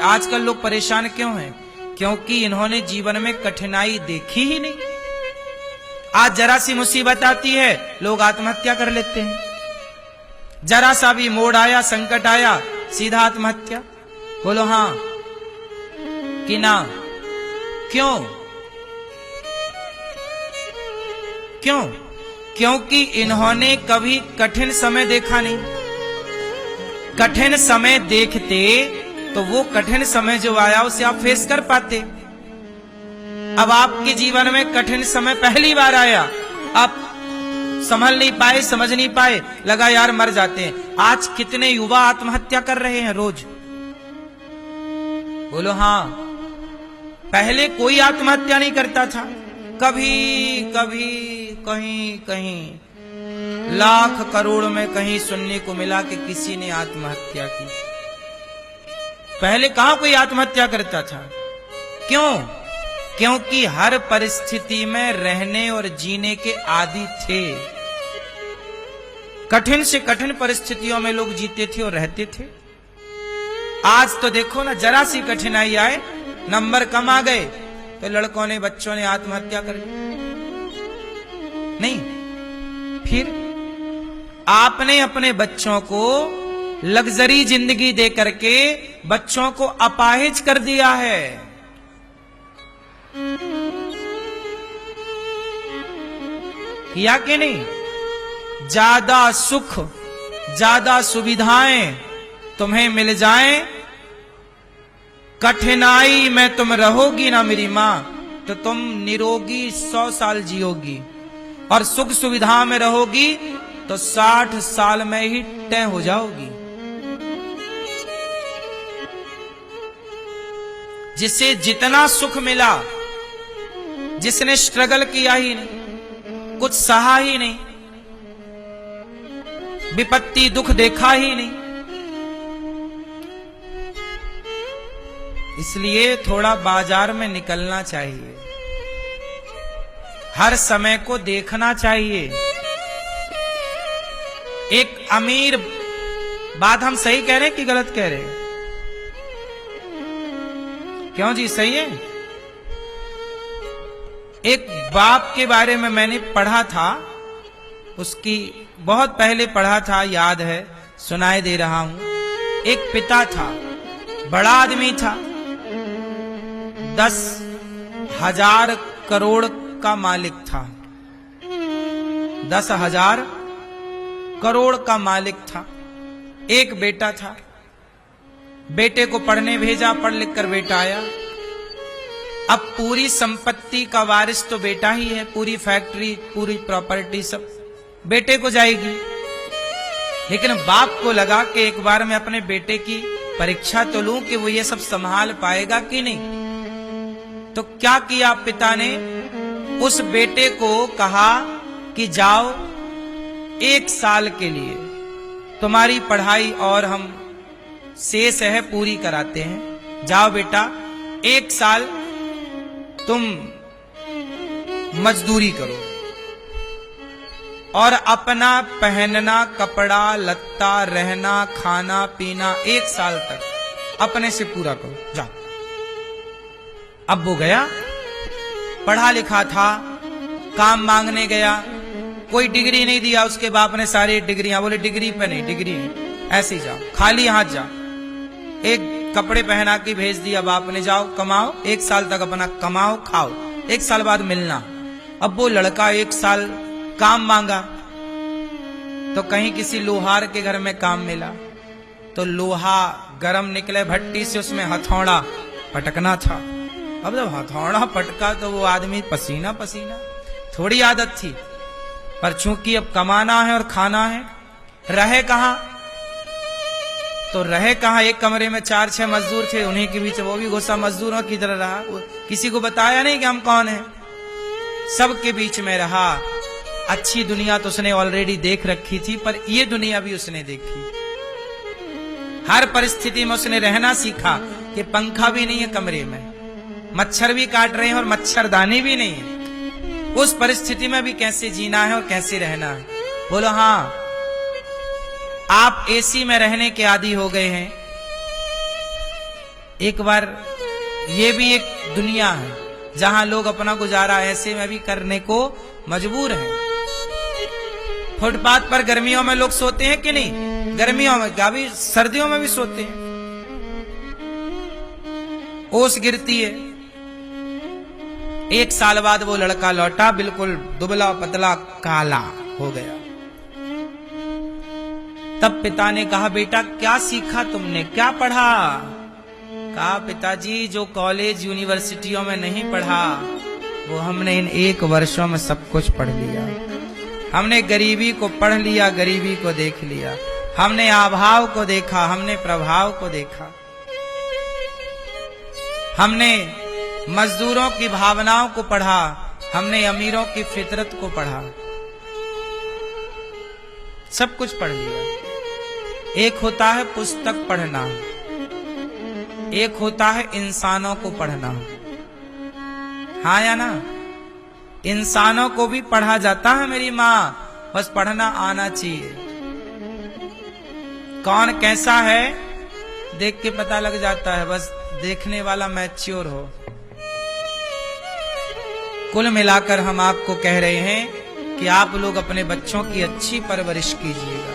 आजकल लोग परेशान क्यों हैं? क्योंकि इन्होंने जीवन में कठिनाई देखी ही नहीं। आज जरा सी मुसीबत आती है, लोग आत्महत्या कर लेते हैं। जरा सा भी मोड़ आया, संकट आया, सीधा आत्महत्या। बोलो हां कि ना? क्यों? क्यों? क्योंकि इन्होंने कभी कठिन समय देखा नहीं। कठिन समय देखते तो वो कठिन समय जो आया उसे आप फेस कर पाते। अब आपके जीवन में कठिन समय पहली बार आया, आप संभल नहीं पाए, समझ नहीं पाए, लगा यार मर जाते हैं। आज कितने युवा आत्महत्या कर रहे हैं रोज? बोलो हां। पहले कोई आत्महत्या नहीं करता था। कभी कभी कहीं कहीं लाख करोड़ में कहीं सुनने को मिला कि किसी ने आत्महत्या की। पहले कहां कोई आत्महत्या करता था? क्यों? क्योंकि हर परिस्थिति में रहने और जीने के आदी थे। कठिन से कठिन परिस्थितियों में लोग जीते थे और रहते थे। आज तो देखो ना, जरा सी कठिनाई आए, नंबर कम आ गए तो लड़कों ने, बच्चों ने आत्महत्या कर ली। नहीं, फिर आपने अपने बच्चों को लग्जरी जिंदगी दे करके बच्चों को अपाहिज कर दिया है। किया कि नहीं? ज्यादा सुख, ज्यादा सुविधाएं तुम्हें मिल जाएं, कठिनाई में तुम रहोगी ना मेरी मां, तो तुम निरोगी 100 साल जियोगी, और सुख सुविधा में रहोगी तो 60 साल में ही तय हो जाओगी। जिसे जितना सुख मिला, जिसने स्ट्रगल किया ही नहीं, कुछ सहा ही नहीं, विपत्ति दुख देखा ही नहीं, इसलिए थोड़ा बाजार में निकलना चाहिए, हर समय को देखना चाहिए। एक अमीर, बात हम सही कह रहे हैं कि गलत कह रहे हैं? क्यों जी, सही है? एक बाप के बारे में मैंने पढ़ा था, उसकी बहुत पहले पढ़ा था, याद है, सुनाई दे रहा हूं। एक पिता था, बड़ा आदमी था, 10,000 करोड़ का मालिक था, 10,000 करोड़ का मालिक था। एक बेटा था, बेटे को पढ़ने भेजा, पढ़ लिख कर बेटा आया। अब पूरी संपत्ति का वारिस तो बेटा ही है, पूरी फैक्ट्री, पूरी प्रॉपर्टी सब बेटे को जाएगी। लेकिन बाप को लगा कि एक बार मैं अपने बेटे की परीक्षा तो लूं कि वो ये सब संभाल पाएगा कि नहीं। तो क्या किया पिता ने? उस बेटे को कहा कि जाओ, 1 साल के लिए तुम्हारी पढ़ाई और हम शेष है पूरी कराते हैं, जाओ बेटा, 1 साल तुम मजदूरी करो और अपना पहनना, कपड़ा लत्ता, रहना, खाना पीना 1 साल तक अपने से पूरा करो, जाओ। अब वो गया, पढ़ा लिखा था, काम मांगने गया, कोई डिग्री नहीं दिया उसके बाप ने, सारी डिग्रियां, बोले डिग्री पे नहीं, डिग्री नहीं, ऐसे ही जाओ, खाली हाथ जाओ। एक कपड़े पहना के भेज दिया बाप ने, जाओ कमाओ, 1 साल तक अपना कमाओ, खाओ, 1 साल बाद मिलना। अब वो लड़का 1 साल काम मांगा तो कहीं किसी लोहार के घर में काम मिला, तो लोहा गरम निकले भट्टी से, उसमें हथौड़ा पटकना था। अब जब हथौड़ा पटका तो वो आदमी पसीना पसीना, थोड़ी आदत थी, पर चूंकि अब कमाना है और खाना है, रहे कहां? तो रहे कहां? एक कमरे में 4-6 मजदूर थे, उन्हीं के बीच वो भी घुसा मजदूरों की तरह रहा, किसी को बताया नहीं कि हम कौन हैं, सबके बीच में रहा। अच्छी दुनिया तो उसने ऑलरेडी देख रखी थी, पर ये दुनिया भी उसने देखी। हर परिस्थिति में उसने रहना सीखा कि पंखा भी नहीं है कमरे में, मच्छर भी काट रहे हैं और मच्छरदानी भी नहीं है, उस परिस्थिति में भी कैसे जीना है और कैसे रहना है। बोलो हां। आप एसी में रहने के आदी हो गए हैं, एक बार ये भी एक दुनिया है जहां लोग अपना गुजारा ऐसे में भी करने को मजबूर हैं। फुटपाथ पर गर्मियों में लोग सोते हैं कि नहीं? गर्मियों में क्या, भी सर्दियों में भी सोते हैं। ओस गिरती है। एक साल बाद वो लड़का लौटा, बिल्कुल दुबला पतला काला हो गया। तब पिता ने कहा, बेटा क्या सीखा तुमने, क्या पढ़ा? कहा, पिताजी जो कॉलेज यूनिवर्सिटियों में नहीं पढ़ा वो हमने इन 1 वर्षों में सब कुछ पढ़ लिया। हमने गरीबी को पढ़ लिया, गरीबी को देख लिया, हमने अभाव को देखा, हमने प्रभाव को देखा, हमने मजदूरों की भावनाओं को पढ़ा, हमने अमीरों की फितरत को पढ़ा, सब कुछ पढ़ लिया। एक होता है पुस्तक पढ़ना, एक होता है इंसानों को पढ़ना। हाँ या ना? इंसानों को भी पढ़ा जाता है मेरी माँ, बस पढ़ना आना चाहिए। कौन कैसा है देख के पता लग जाता है, बस देखने वाला मैच्योर हो। कुल मिलाकर हम आपको कह रहे हैं कि आप लोग अपने बच्चों की अच्छी परवरिश कीजिएगा।